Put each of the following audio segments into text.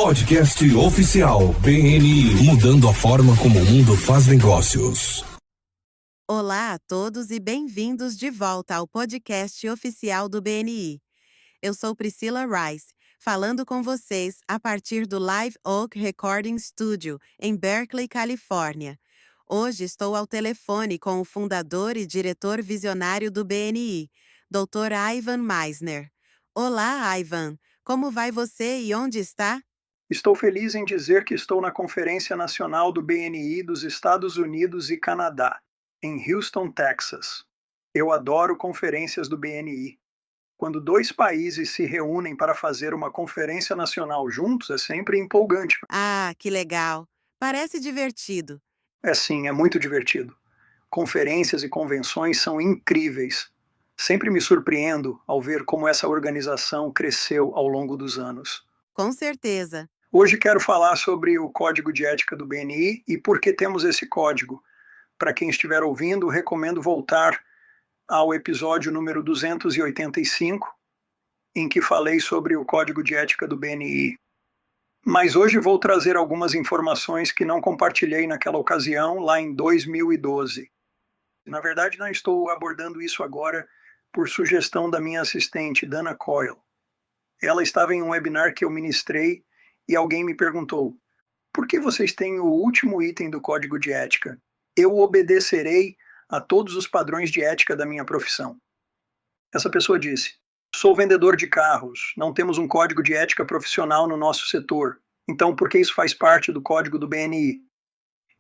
Podcast oficial BNI, mudando a forma como o mundo faz negócios. Olá a todos e bem-vindos de volta ao podcast oficial do BNI. Eu sou Priscila Rice, falando com vocês a partir do Live Oak Recording Studio, em Berkeley, Califórnia. Hoje estou ao telefone com o fundador e diretor visionário do BNI, Dr. Ivan Misner. Olá, Ivan. Como vai você e onde está? Estou feliz em dizer que estou na Conferência Nacional do BNI dos Estados Unidos e Canadá, em Houston, Texas. Eu adoro conferências do BNI. Quando dois países se reúnem para fazer uma conferência nacional juntos, é sempre empolgante. Ah, que legal. Parece divertido. É sim, é muito divertido. Conferências e convenções são incríveis. Sempre me surpreendo ao ver como essa organização cresceu ao longo dos anos. Com certeza. Hoje quero falar sobre o Código de Ética do BNI e por que temos esse código. Para quem estiver ouvindo, recomendo voltar ao episódio número 285, em que falei sobre o Código de Ética do BNI. Mas hoje vou trazer algumas informações que não compartilhei naquela ocasião, lá em 2012. Na verdade, não estou abordando isso agora por sugestão da minha assistente, Dana Coyle. Ela estava em um webinar que eu ministrei e alguém me perguntou: por que vocês têm o último item do Código de Ética? Eu obedecerei a todos os padrões de ética da minha profissão. Essa pessoa disse: sou vendedor de carros, não temos um código de ética profissional no nosso setor. Então, por que isso faz parte do código do BNI?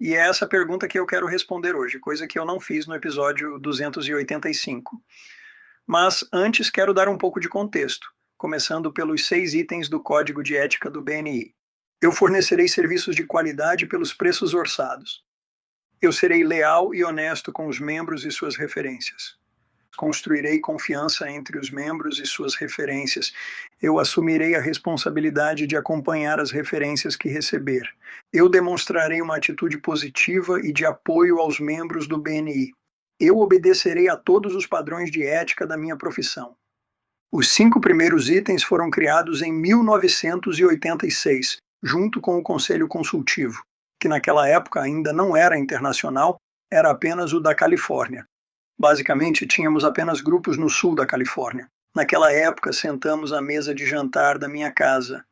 E é essa pergunta que eu quero responder hoje, coisa que eu não fiz no episódio 285. Mas antes quero dar um pouco de contexto, começando pelos 6 itens do Código de Ética do BNI. Eu fornecerei serviços de qualidade pelos preços orçados. Eu serei leal e honesto com os membros e suas referências. Construirei confiança entre os membros e suas referências. Eu assumirei a responsabilidade de acompanhar as referências que receber. Eu demonstrarei uma atitude positiva e de apoio aos membros do BNI. Eu obedecerei a todos os padrões de ética da minha profissão. Os 5 primeiros itens foram criados em 1986, junto com o Conselho Consultivo, que naquela época ainda não era internacional, era apenas o da Califórnia. Basicamente, tínhamos apenas grupos no sul da Califórnia. Naquela época, sentamos à mesa de jantar da minha casa,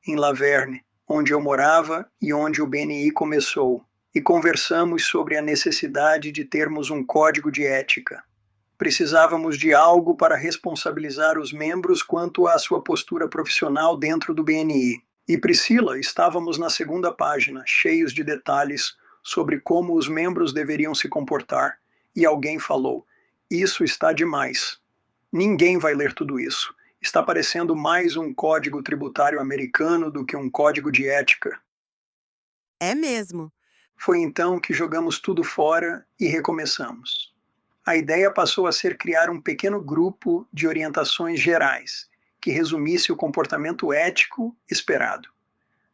em La Verne, onde eu morava e onde o BNI começou, e conversamos sobre a necessidade de termos um código de ética. Precisávamos de algo para responsabilizar os membros quanto à sua postura profissional dentro do BNI. E Priscila, estávamos na segunda página, cheios de detalhes sobre como os membros deveriam se comportar. E alguém falou: isso está demais. Ninguém vai ler tudo isso. Está parecendo mais um código tributário americano do que um código de ética. É mesmo. Foi então que jogamos tudo fora e recomeçamos. A ideia passou a ser criar um pequeno grupo de orientações gerais, que resumisse o comportamento ético esperado.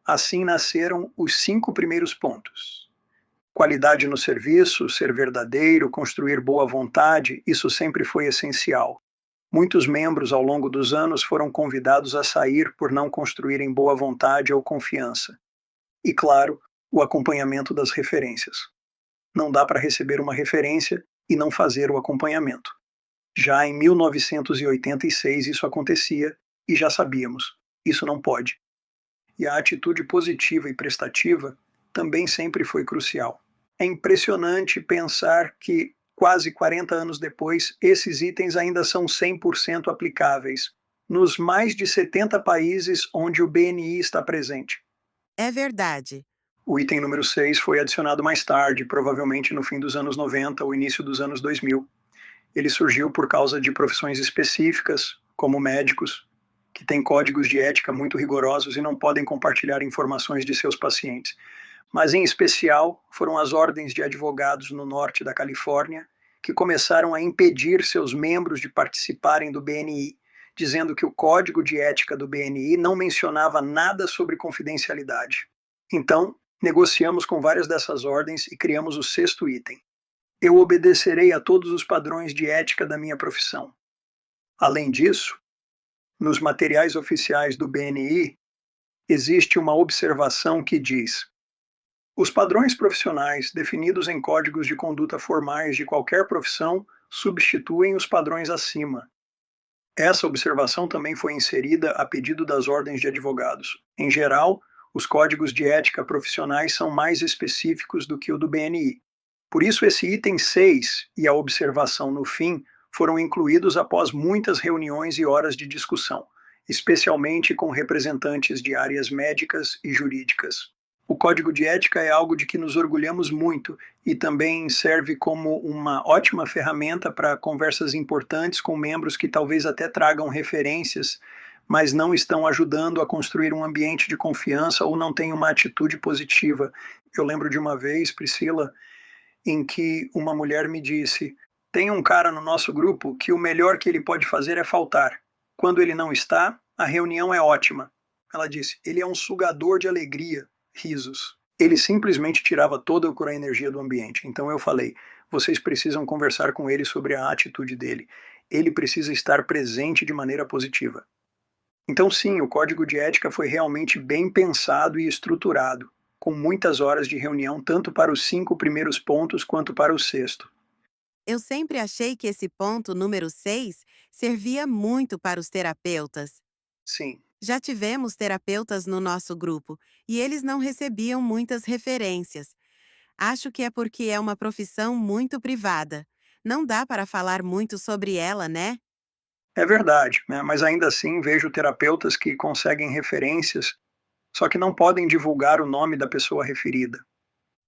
Assim nasceram os 5 primeiros pontos. Qualidade no serviço, ser verdadeiro, construir boa vontade, isso sempre foi essencial. Muitos membros ao longo dos anos foram convidados a sair por não construírem boa vontade ou confiança. E claro, o acompanhamento das referências. Não dá para receber uma referência e não fazer o acompanhamento. Já em 1986 isso acontecia e já sabíamos, isso não pode. E a atitude positiva e prestativa também sempre foi crucial. É impressionante pensar que, quase 40 anos depois, esses itens ainda são 100% aplicáveis, nos mais de 70 países onde o BNI está presente. É verdade. O item número 6 foi adicionado mais tarde, provavelmente no fim dos anos 90 ou início dos anos 2000. Ele surgiu por causa de profissões específicas, como médicos, que têm códigos de ética muito rigorosos e não podem compartilhar informações de seus pacientes. Mas, em especial, foram as ordens de advogados no norte da Califórnia que começaram a impedir seus membros de participarem do BNI, dizendo que o Código de Ética do BNI não mencionava nada sobre confidencialidade. Então, negociamos com várias dessas ordens e criamos o 6º item. Eu obedecerei a todos os padrões de ética da minha profissão. Além disso, nos materiais oficiais do BNI, existe uma observação que diz: os padrões profissionais definidos em códigos de conduta formais de qualquer profissão substituem os padrões acima. Essa observação também foi inserida a pedido das ordens de advogados. Em geral, os códigos de ética profissionais são mais específicos do que o do BNI. Por isso, esse item 6 e a observação no fim foram incluídos após muitas reuniões e horas de discussão, especialmente com representantes de áreas médicas e jurídicas. O código de ética é algo de que nos orgulhamos muito e também serve como uma ótima ferramenta para conversas importantes com membros que talvez até tragam referências, mas não estão ajudando a construir um ambiente de confiança ou não têm uma atitude positiva. Eu lembro de uma vez, Priscila, em que uma mulher me disse: tem um cara no nosso grupo que o melhor que ele pode fazer é faltar. Quando ele não está, a reunião é ótima. Ela disse: ele é um sugador de alegria. Risos. Ele simplesmente tirava toda a energia do ambiente. Então eu falei: vocês precisam conversar com ele sobre a atitude dele. Ele precisa estar presente de maneira positiva. Então, sim, o código de ética foi realmente bem pensado e estruturado, com muitas horas de reunião, tanto para os 5 primeiros pontos quanto para o sexto. Eu sempre achei que esse ponto número 6 servia muito para os terapeutas. Sim, Já tivemos terapeutas no nosso grupo e eles não recebiam muitas referências. Acho que é porque é uma profissão muito privada. Não dá para falar muito sobre ela, né? é verdade, né? Mas ainda assim vejo terapeutas que conseguem referências, só que não podem divulgar o nome da pessoa referida.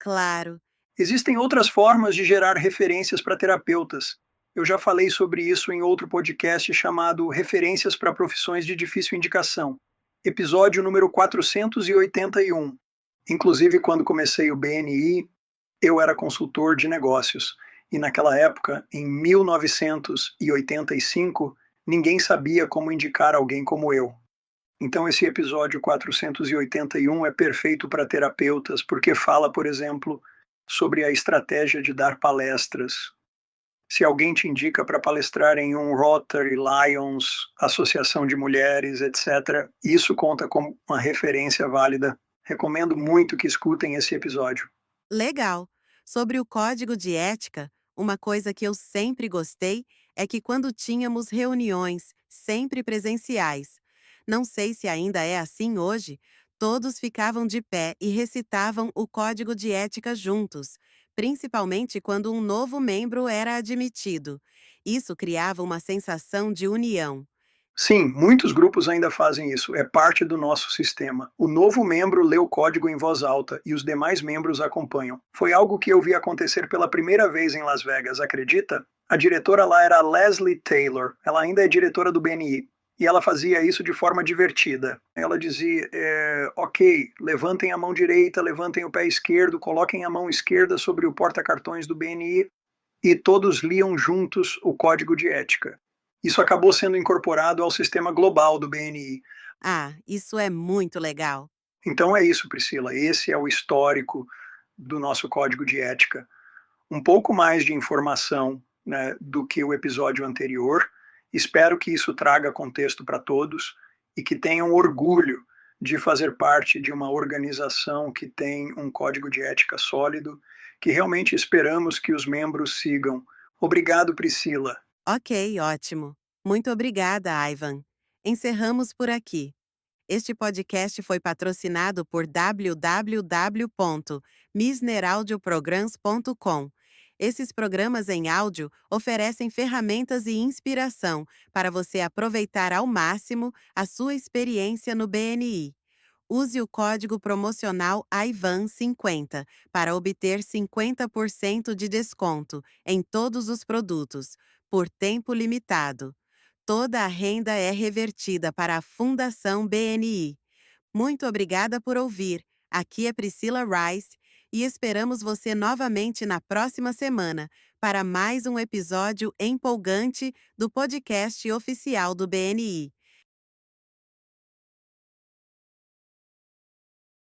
Claro. Existem outras formas de gerar referências para terapeutas. Eu já falei sobre isso em outro podcast chamado Referências para Profissões de Difícil Indicação, episódio número 481. Inclusive, quando comecei o BNI, eu era consultor de negócios. E naquela época, em 1985, ninguém sabia como indicar alguém como eu. Então, esse episódio 481 é perfeito para terapeutas, porque fala, por exemplo, sobre a estratégia de dar palestras. Se alguém te indica para palestrar em um Rotary, Lions, Associação de Mulheres, etc., isso conta como uma referência válida. Recomendo muito que escutem esse episódio. Legal! Sobre o código de ética, uma coisa que eu sempre gostei é que quando tínhamos reuniões, sempre presenciais, não sei se ainda é assim hoje, todos ficavam de pé e recitavam o código de ética juntos, principalmente quando um novo membro era admitido. Isso criava uma sensação de união. Sim, muitos grupos ainda fazem isso, é parte do nosso sistema. O novo membro lê o código em voz alta e os demais membros acompanham. Foi algo que eu vi acontecer pela primeira vez em Las Vegas, acredita? A diretora lá era Leslie Taylor, ela ainda é diretora do BNI. E ela fazia isso de forma divertida. Ela dizia: ok, levantem a mão direita, levantem o pé esquerdo, coloquem a mão esquerda sobre o porta-cartões do BNI e todos liam juntos o código de ética. Isso acabou sendo incorporado ao sistema global do BNI. Ah, isso é muito legal! Então é isso, Priscila. Esse é o histórico do nosso código de ética. Um pouco mais de informação, né, do que o episódio anterior. Espero que isso traga contexto para todos e que tenham orgulho de fazer parte de uma organização que tem um código de ética sólido, que realmente esperamos que os membros sigam. Obrigado, Priscila. Ok, ótimo. Muito obrigada, Ivan. Encerramos por aqui. Este podcast foi patrocinado por www.misneraudioprograms.com. Esses programas em áudio oferecem ferramentas e inspiração para você aproveitar ao máximo a sua experiência no BNI. Use o código promocional IVAN50 para obter 50% de desconto em todos os produtos, por tempo limitado. Toda a renda é revertida para a Fundação BNI. Muito obrigada por ouvir. Aqui é Priscila Rice e esperamos você novamente na próxima semana para mais um episódio empolgante do podcast oficial do BNI.